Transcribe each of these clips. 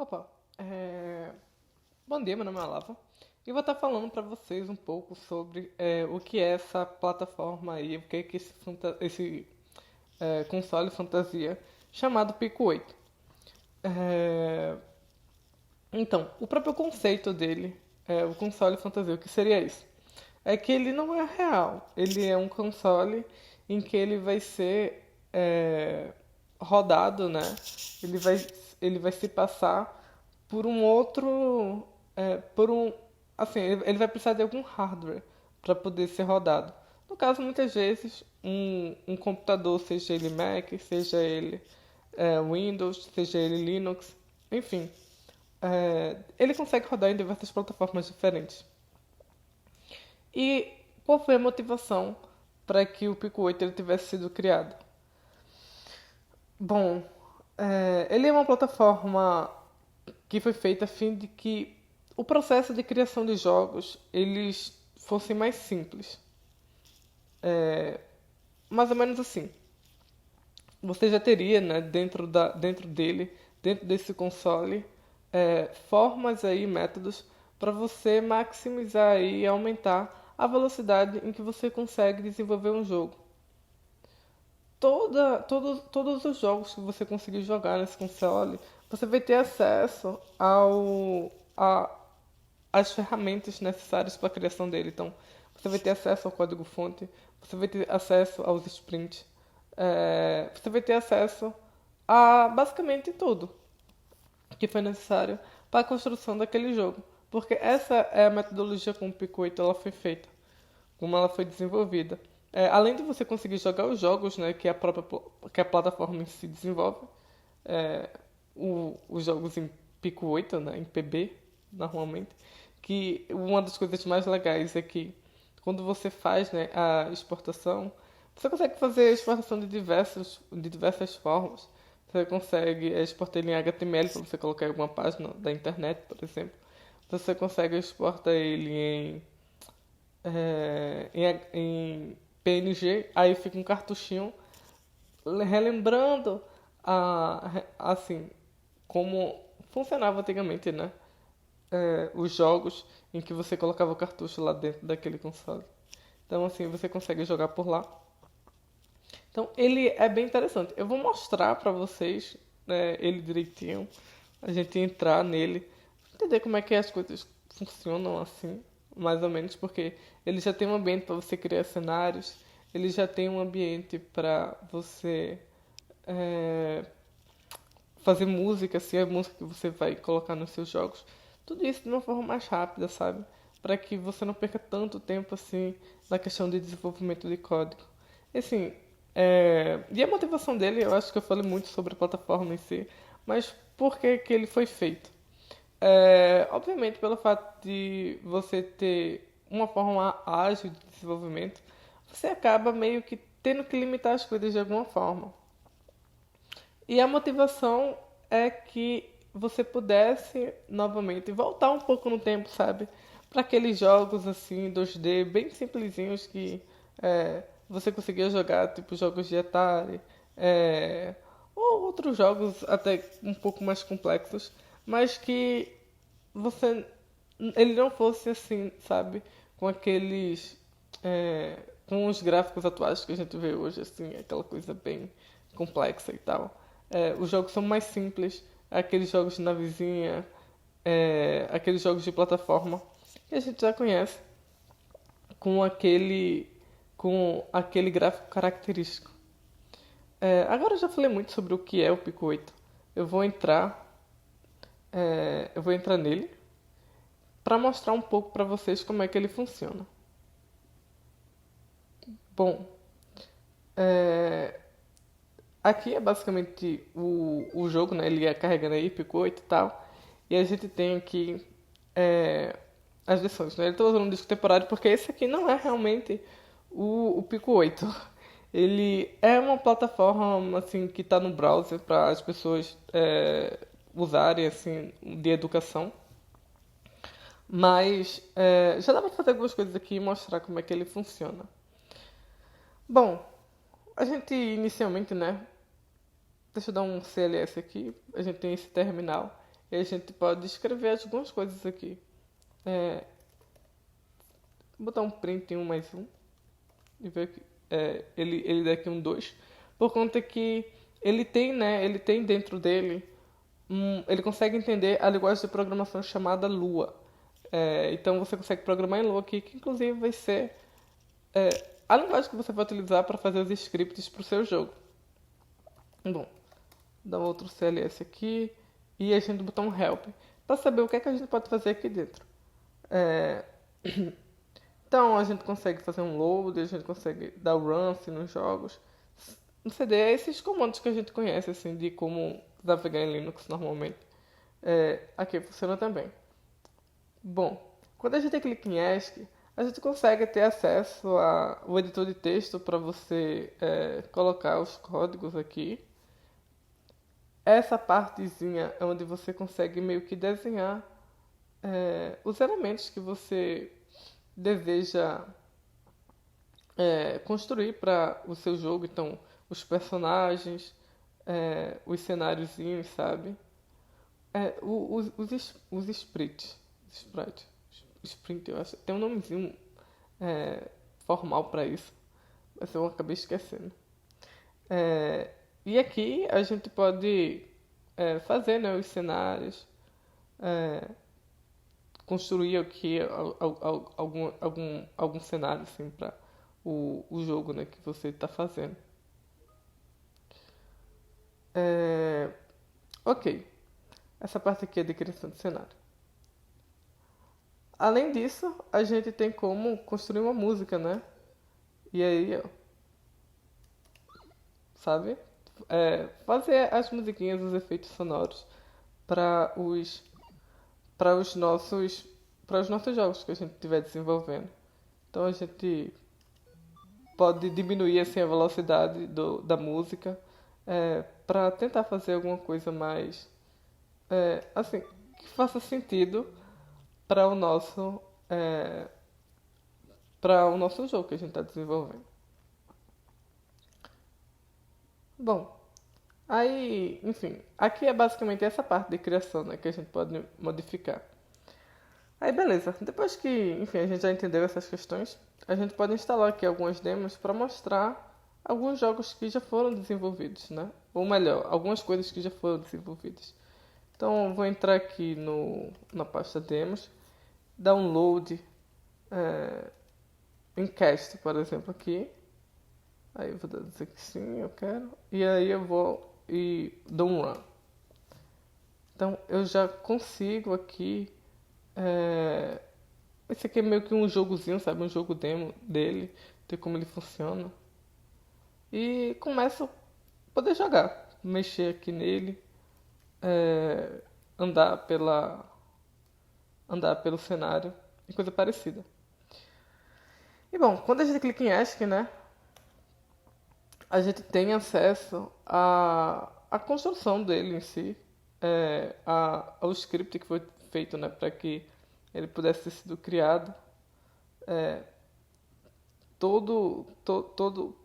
Opa, bom dia, meu nome é Lava. E eu vou estar falando para vocês um pouco sobre o que é essa plataforma aí, o que é que esse console fantasia chamado Pico 8. É, então, o próprio conceito dele, o console fantasia, o que seria isso? É que ele não é real, ele é um console em que ele vai ser rodado, né? Ele vai, ele vai se passar por um outro, por um, assim, ele vai precisar de algum hardware para poder ser rodado. No caso, muitas vezes, um computador, seja ele Mac, seja ele Windows, seja ele Linux, enfim, ele consegue rodar em diversas plataformas diferentes. E qual foi a motivação para que o Pico 8 ele tivesse sido criado? Bom, ele é uma plataforma que foi feita a fim de que o processo de criação de jogos eles fossem mais simples. Mais ou menos assim. Você já teria, né, dentro dele, dentro desse console, formas aí, métodos para você maximizar e aumentar a velocidade em que você consegue desenvolver um jogo. Todos os jogos que você conseguir jogar nesse console, você vai ter acesso às ferramentas necessárias para a criação dele. Então, você vai ter acesso ao código-fonte, você vai ter acesso aos sprints, você vai ter acesso a basicamente tudo que foi necessário para a construção daquele jogo. Porque essa é a metodologia como o Pico 8 ela foi feita, como ela foi desenvolvida. Além de você conseguir jogar os jogos, né, que a plataforma em si desenvolve, é, os jogos em Pico 8, né, em PB, normalmente, que uma das coisas mais legais é que quando você faz, né, a exportação, você consegue fazer a exportação de diversas formas. Você consegue exportar ele em HTML para você colocar em alguma página da internet, por exemplo. Você consegue exportar ele em PNG, aí fica um cartuchinho relembrando assim como funcionava antigamente, né? Os jogos em que você colocava o cartucho lá dentro daquele console. Então assim você consegue jogar por lá. Então ele é bem interessante. Eu vou mostrar pra vocês, ele direitinho, a gente entrar nele, entender como é que as coisas funcionam assim, mais ou menos, porque ele já tem um ambiente para você criar cenários, ele já tem um ambiente para você é, fazer música, assim, a música que você vai colocar nos seus jogos. Tudo isso de uma forma mais rápida, sabe? Para que você não perca tanto tempo assim na questão de desenvolvimento de código. E, assim, e a motivação dele, eu acho que eu falei muito sobre a plataforma em si, mas por que que ele foi feito? Obviamente, pelo fato de você ter uma forma ágil de desenvolvimento, você acaba meio que tendo que limitar as coisas de alguma forma. E a motivação é que você pudesse novamente voltar um pouco no tempo, sabe? Para aqueles jogos assim 2D bem simplesinhos que você conseguia jogar, tipo jogos de Atari, ou outros jogos até um pouco mais complexos, mas que você ele não fosse assim, sabe? Com aqueles com os gráficos atuais que a gente vê hoje, assim, aquela coisa bem complexa e tal. Os jogos são mais simples, aqueles jogos de navezinha, aqueles jogos de plataforma que a gente já conhece, com aquele gráfico característico. Agora eu já falei muito sobre o que é o Pico 8. Eu vou entrar, eu vou entrar nele para mostrar um pouco para vocês como é que ele funciona. Bom, é, aqui é basicamente o jogo, né? Ele é carregando aí, Pico 8 e tal. E a gente tem aqui as lições, né? Ele está usando um disco temporário porque esse aqui não é realmente o Pico 8. Ele é uma plataforma assim que está no browser para as pessoas usarem assim de educação. Mas já dá para fazer algumas coisas aqui e mostrar como é que ele funciona. Bom, a gente inicialmente, né? Deixa eu dar um CLS aqui. A gente tem esse terminal. E a gente pode escrever algumas coisas aqui. É, vou botar um print em um mais um e ver que ele dá aqui um 2. Por conta que ele tem, né? Ele tem dentro dele. Ele consegue entender a linguagem de programação chamada Lua. Então você consegue programar em Lua aqui, que inclusive vai ser a linguagem que você vai utilizar para fazer os scripts para o seu jogo. Bom, dá outro CLS aqui e a gente botar um help para saber o que é que a gente pode fazer aqui dentro. É, Então a gente consegue fazer um load, a gente consegue dar run assim, nos jogos. No CD é esses comandos que a gente conhece assim de como navegar em Linux normalmente. Aqui funciona também. Bom, quando a gente clica em ESC, a gente consegue ter acesso ao editor de texto para você colocar os códigos aqui. Essa partezinha é onde você consegue meio que desenhar os elementos que você deseja construir para o seu jogo. Então, os personagens, os cenáriozinhos, sabe? Os sprites. Sprite. Sprint, eu acho. Tem um nomezinho formal para isso. Mas eu acabei esquecendo. E aqui a gente pode fazer, né, os cenários, construir aqui algum cenário assim para o jogo, né, que você está fazendo. Ok, essa parte aqui é de criação de cenário. Além disso, a gente tem como construir uma música, né? E aí, ó, sabe? Fazer as musiquinhas, os efeitos sonoros para os nossos jogos que a gente estiver desenvolvendo. Então a gente pode diminuir assim a velocidade da música para tentar fazer alguma coisa mais assim que faça sentido para o nosso jogo que a gente está desenvolvendo. Bom, aí, enfim, aqui é basicamente essa parte de criação, né, que a gente pode modificar. Aí beleza, depois que, enfim, a gente já entendeu essas questões, a gente pode instalar aqui algumas demos para mostrar alguns jogos que já foram desenvolvidos, né? Ou melhor, algumas coisas que já foram desenvolvidas. Então vou entrar aqui na pasta demos, download em cast, por exemplo, aqui. Aí eu vou dizer que sim, eu quero. E aí eu vou e dou um run. Então eu já consigo aqui. É... Esse aqui é meio que um jogozinho, sabe? Um jogo demo dele, de como ele funciona. E começo a poder jogar. Mexer aqui nele. é, andar andar pelo cenário e coisa parecida. E bom, quando a gente clica em ESC, né? A gente tem acesso à construção dele em si, ao script que foi feito, né, para que ele pudesse ter sido criado. Todo, to, todo,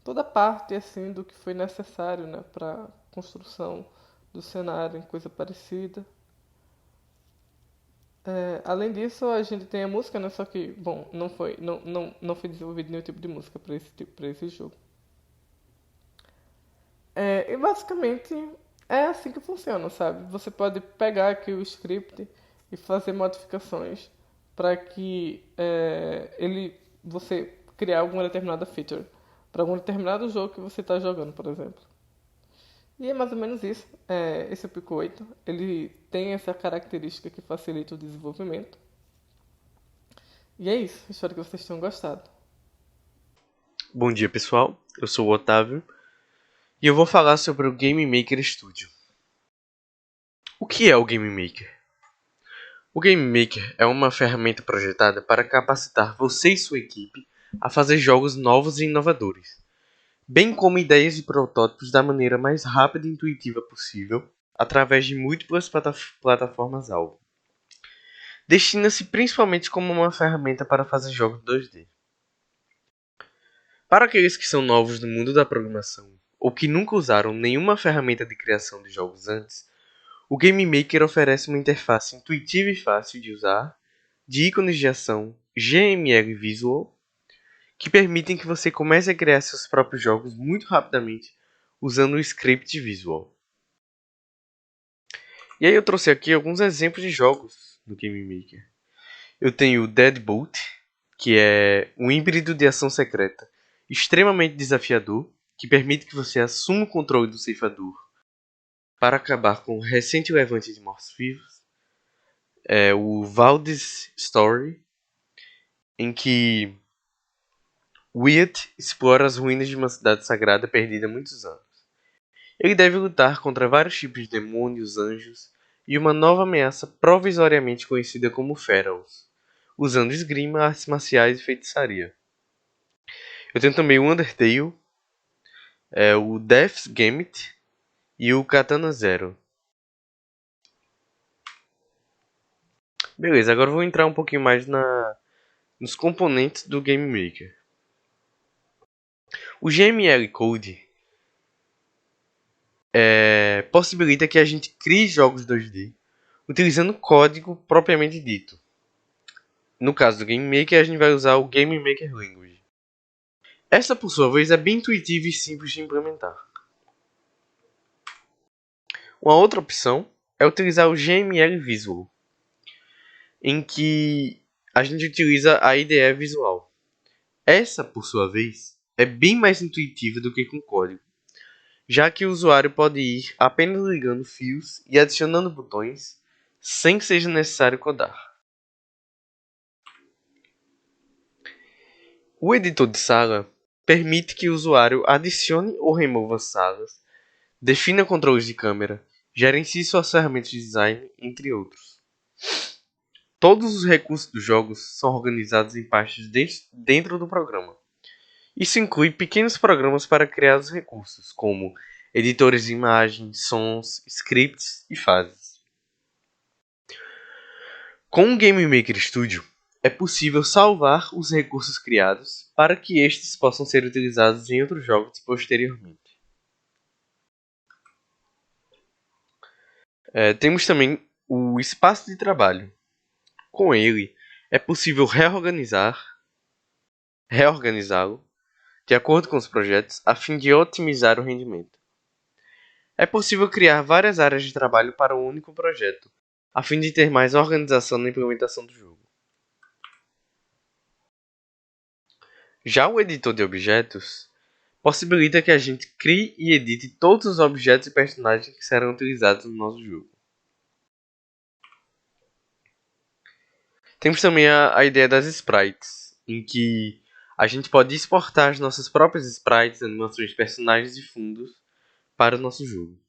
toda parte assim do que foi necessário, né, para construção do cenário, em coisa parecida. Além disso, a gente tem a música, né, só que, bom, não foi desenvolvido nenhum tipo de música para esse jogo. E basicamente é assim que funciona, sabe? Você pode pegar aqui o script e fazer modificações para que você criar alguma determinada feature para algum determinado jogo que você está jogando, por exemplo. E é mais ou menos isso. Esse é o Pico 8. Ele tem essa característica que facilita o desenvolvimento. E é isso. Espero que vocês tenham gostado. Bom dia, pessoal. Eu sou o Otávio e eu vou falar sobre o Game Maker Studio. O que é o Game Maker? O Game Maker é uma ferramenta projetada para capacitar você e sua equipe a fazer jogos novos e inovadores, bem como ideias de protótipos da maneira mais rápida e intuitiva possível, através de múltiplas plataformas-alvo. Destina-se principalmente como uma ferramenta para fazer jogos 2D. Para aqueles que são novos no mundo da programação ou que nunca usaram nenhuma ferramenta de criação de jogos antes, O Game Maker oferece uma interface intuitiva e fácil de usar, de ícones de ação, GML Visual, que permitem que você comece a criar seus próprios jogos muito rapidamente usando o script Visual. E aí eu trouxe aqui alguns exemplos de jogos do Game Maker. Eu tenho o Deadbolt, que é um híbrido de ação secreta extremamente desafiador, que permite que você assuma o controle do ceifador para acabar com o recente levante de mortos-vivos. É o Valdes Story, em que Wyatt explora as ruínas de uma cidade sagrada perdida há muitos anos. Ele deve lutar contra vários tipos de demônios, anjos e uma nova ameaça provisoriamente conhecida como Ferals, usando esgrima, artes marciais e feitiçaria. Eu tenho também o Undertale, o Death's Gambit e o Katana Zero. Beleza, agora eu vou entrar um pouquinho mais nos componentes do Game Maker. O GML Code possibilita que a gente crie jogos 2D utilizando código propriamente dito. No caso do Game Maker, a gente vai usar o Game Maker Language. Essa, por sua vez, é bem intuitiva e simples de implementar. Uma outra opção é utilizar o GML Visual, em que a gente utiliza a IDE visual. Essa, por sua vez, é bem mais intuitiva do que com código, já que o usuário pode ir apenas ligando fios e adicionando botões, sem que seja necessário codar. O editor de sala permite que o usuário adicione ou remova salas, defina controles de câmera, gerencie suas ferramentas de design, entre outros. Todos os recursos dos jogos são organizados em pastas dentro do programa. Isso inclui pequenos programas para criar os recursos, como editores de imagens, sons, scripts e fases. Com o Game Maker Studio, é possível salvar os recursos criados para que estes possam ser utilizados em outros jogos posteriormente. Temos também o espaço de trabalho. Com ele, é possível reorganizá-lo de acordo com os projetos, a fim de otimizar o rendimento. É possível criar várias áreas de trabalho para um único projeto, a fim de ter mais organização na implementação do jogo. Já o editor de objetos possibilita que a gente crie e edite todos os objetos e personagens que serão utilizados no nosso jogo. Temos também a ideia das sprites, em que a gente pode exportar as nossas próprias sprites, animações de personagens e fundos para o nosso jogo.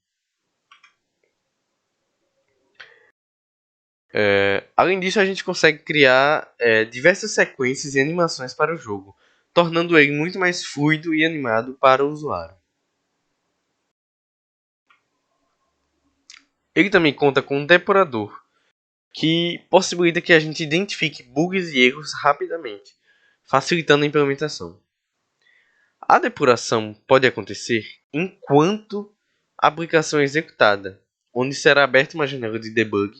Além disso, a gente consegue criar diversas sequências e animações para o jogo, tornando ele muito mais fluido e animado para o usuário. Ele também conta com um depurador, que possibilita que a gente identifique bugs e erros rapidamente, facilitando a implementação. A depuração pode acontecer enquanto a aplicação é executada, onde será aberta uma janela de debug,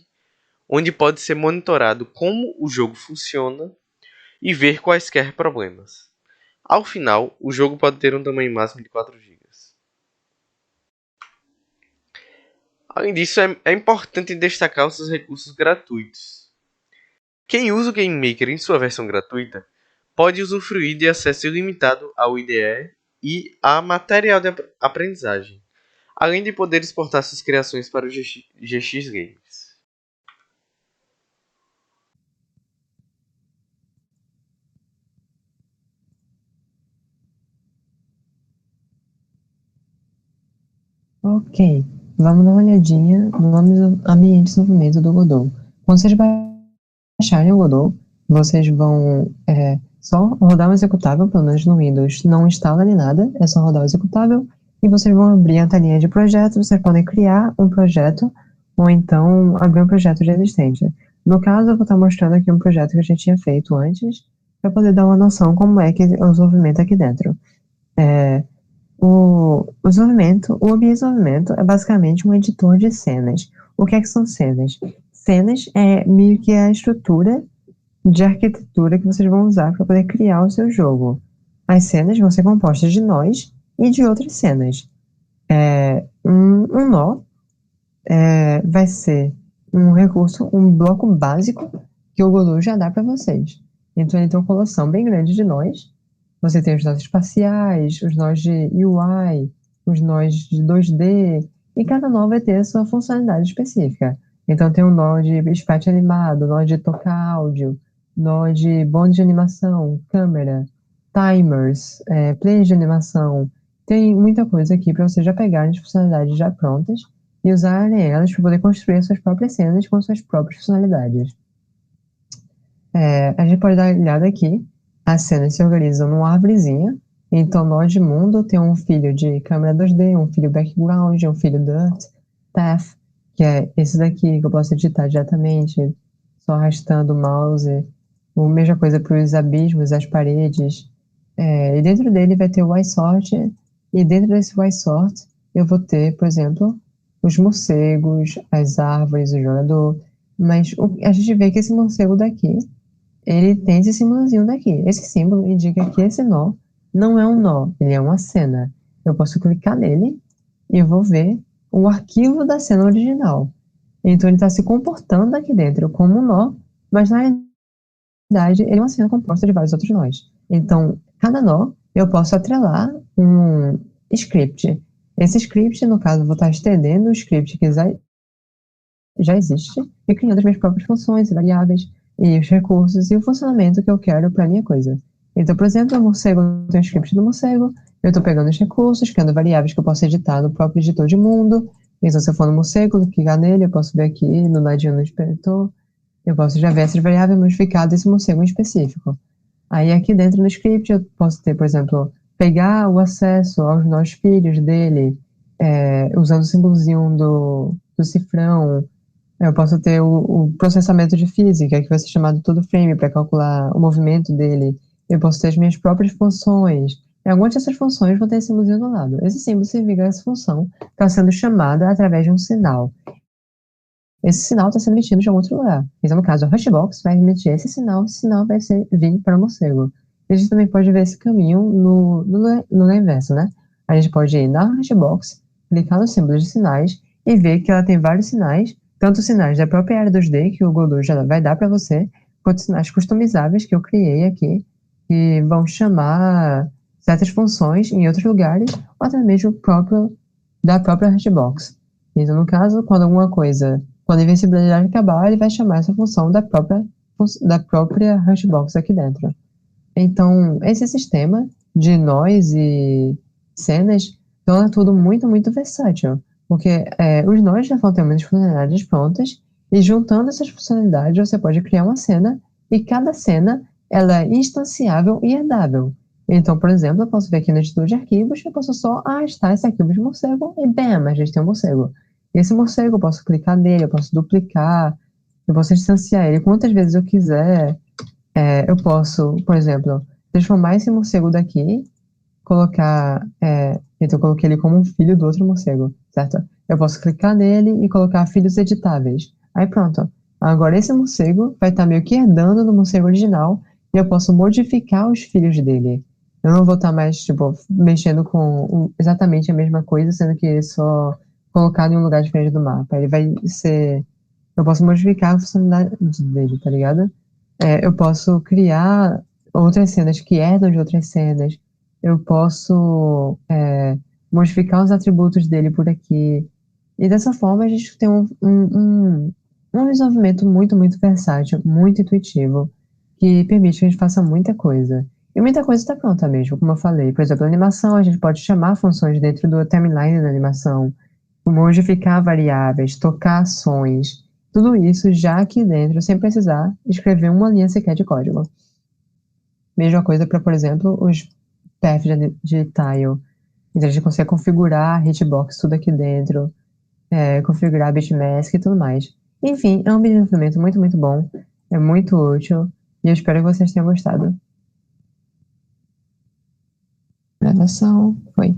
onde pode ser monitorado como o jogo funciona e ver quaisquer problemas. Ao final, o jogo pode ter um tamanho máximo de 4 GB. Além disso, é importante destacar os seus recursos gratuitos. Quem usa o Game Maker em sua versão gratuita pode usufruir de acesso ilimitado ao IDE e a material de aprendizagem, além de poder exportar suas criações para o GX Games. Ok, vamos dar uma olhadinha no ambiente de desenvolvimento do Godot. Quando vocês baixarem o Godot, vocês vão só rodar o executável, pelo menos no Windows não instala nem nada, é só rodar o executável e vocês vão abrir a telinha de projetos, vocês podem criar um projeto ou então abrir um projeto já existente. No caso, eu vou estar mostrando aqui um projeto que a gente tinha feito antes, para poder dar uma noção como é que é o desenvolvimento aqui dentro. O ambiente de desenvolvimento é basicamente um editor de cenas. O que é que são cenas? Cenas é meio que a estrutura de arquitetura que vocês vão usar para poder criar o seu jogo. As cenas vão ser compostas de nós e de outras cenas. Um nó vai ser um recurso, um bloco básico que o Godot já dá para vocês. Então ele tem uma coleção bem grande de nós. Você tem os nós espaciais, os nós de UI, os nós de 2D, e cada nó vai ter a sua funcionalidade específica. Então tem um nó de sprite animado, nó de tocar áudio, nó de bonde de animação, câmera, timers, players de animação. Tem muita coisa aqui para vocês já pegarem de funcionalidades já prontas e usarem elas para poder construir as suas próprias cenas com suas próprias funcionalidades. A gente pode dar uma olhada aqui. As cenas se organizam numa árvorezinha. Então, nós de mundo tem um filho de câmera 2D, um filho background, um filho dirt, path, que é esse daqui que eu posso editar diretamente, só arrastando o mouse. A mesma coisa para os abismos, as paredes. E dentro dele vai ter o Y-sort, e dentro desse Y-sort eu vou ter, por exemplo, os morcegos, as árvores, o jogador. Mas a gente vê que esse morcego daqui, ele tem esse símbolozinho daqui. Esse símbolo indica que esse nó não é um nó, ele é uma cena. Eu posso clicar nele e eu vou ver o arquivo da cena original. Então ele está se comportando aqui dentro como um nó, mas na realidade ele é uma cena composta de vários outros nós. Então, cada nó eu posso atrelar um script. Esse script, no caso, eu vou estar estendendo o script que já existe e criando as minhas próprias funções e variáveis e os recursos e o funcionamento que eu quero para a minha coisa. Então, por exemplo, o morcego tem o script do morcego, eu estou pegando os recursos, criando variáveis que eu posso editar no próprio editor de mundo. Então, se eu for no morcego, clicar nele, eu posso ver aqui no ladinho no inspetor, eu posso já ver essas variáveis modificadas desse morcego em específico. Aí aqui dentro no script eu posso ter, por exemplo, pegar o acesso aos nós filhos dele, usando o símbolozinho do cifrão. Eu posso ter o processamento de física, que vai ser chamado todo frame, para calcular o movimento dele. Eu posso ter as minhas próprias funções. E algumas dessas funções vão ter esse símbolozinho do lado. Esse símbolo significa que essa função está sendo chamada através de um sinal. Esse sinal está sendo emitido de algum outro lugar. Então, no caso, a Hashbox vai emitir esse sinal vai vir para o morcego. A gente também pode ver esse caminho no inverso, né? A gente pode ir na Hashbox, clicar no símbolo de sinais e ver que ela tem vários sinais, tanto sinais da própria área 2D, que o Godot já vai dar para você, quanto sinais customizáveis que eu criei aqui, que vão chamar certas funções em outros lugares, ou até mesmo da própria Hashbox. Então, no caso, quando a invencibilidade acabar, ele vai chamar essa função da própria Hashbox aqui dentro. Então, esse sistema de nós e cenas torna tudo muito, muito versátil, porque os nós já vão ter muitas funcionalidades prontas, e juntando essas funcionalidades, você pode criar uma cena, e cada cena ela é instanciável e herdável. Então, por exemplo, eu posso ver aqui no editor de arquivos, eu posso só arrastar esse arquivo de morcego, e bam, a gente tem um morcego. Esse morcego, eu posso clicar nele, eu posso duplicar, eu posso instanciar ele quantas vezes eu quiser. Eu posso, por exemplo, transformar esse morcego daqui, colocar. Então, eu coloquei ele como um filho do outro morcego, certo? Eu posso clicar nele e colocar filhos editáveis. Aí pronto. Agora esse morcego vai estar meio que herdando do morcego original e eu posso modificar os filhos dele. Eu não vou estar mais, tipo, mexendo com exatamente a mesma coisa, sendo que só colocado em um lugar diferente do mapa. Ele vai ser... Eu posso modificar a funcionalidade dele, tá ligado? Eu posso criar outras cenas que herdam de outras cenas. Eu posso modificar os atributos dele por aqui. E dessa forma a gente tem um desenvolvimento muito, muito versátil, muito intuitivo, que permite que a gente faça muita coisa. E muita coisa está pronta mesmo, como eu falei. Por exemplo, a animação, a gente pode chamar funções dentro do timeline da animação, modificar variáveis, tocar ações, tudo isso já aqui dentro, sem precisar escrever uma linha sequer de código. Mesma coisa para, por exemplo, os paths de tile. Então a gente consegue configurar a hitbox tudo aqui dentro, configurar bitmask e tudo mais. Enfim, é um desenvolvimento muito, muito bom, é muito útil, e eu espero que vocês tenham gostado. Gravação, foi.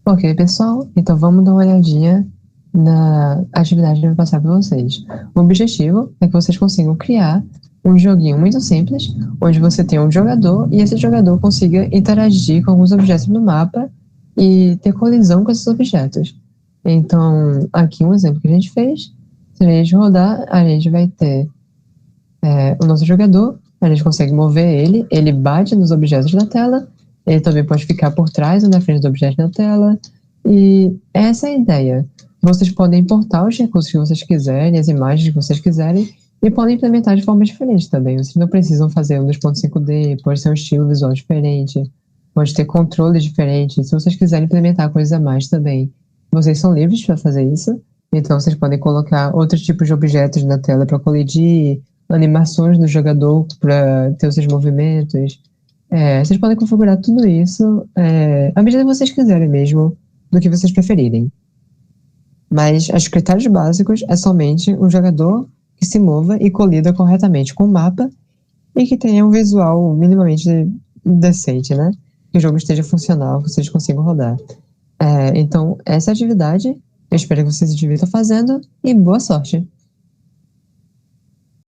Ok, pessoal, então vamos dar uma olhadinha na atividade que eu vou passar para vocês. O objetivo é que vocês consigam criar um joguinho muito simples, onde você tem um jogador e esse jogador consiga interagir com alguns objetos no mapa e ter colisão com esses objetos. Então, aqui um exemplo que a gente fez, se a gente rodar, a gente vai ter o nosso jogador, a gente consegue mover ele bate nos objetos da tela, ele também pode ficar por trás ou na frente do objeto da tela, e essa é a ideia. Vocês podem importar os recursos que vocês quiserem, as imagens que vocês quiserem, e podem implementar de forma diferente também. Vocês não precisam fazer um 2.5D, pode ser um estilo visual diferente, pode ter controles diferentes. Se vocês quiserem implementar coisas a mais também, vocês são livres para fazer isso. Então vocês podem colocar outros tipos de objetos na tela para colidir, animações do jogador para ter os seus movimentos. Vocês podem configurar tudo isso à medida que vocês quiserem mesmo, do que vocês preferirem. Mas os critérios básicos é somente um jogador que se mova e colida corretamente com o mapa e que tenha um visual minimamente decente, né? Que o jogo esteja funcional, que vocês consigam rodar. Então, essa é a atividade. Eu espero que vocês se divirtam fazendo e boa sorte!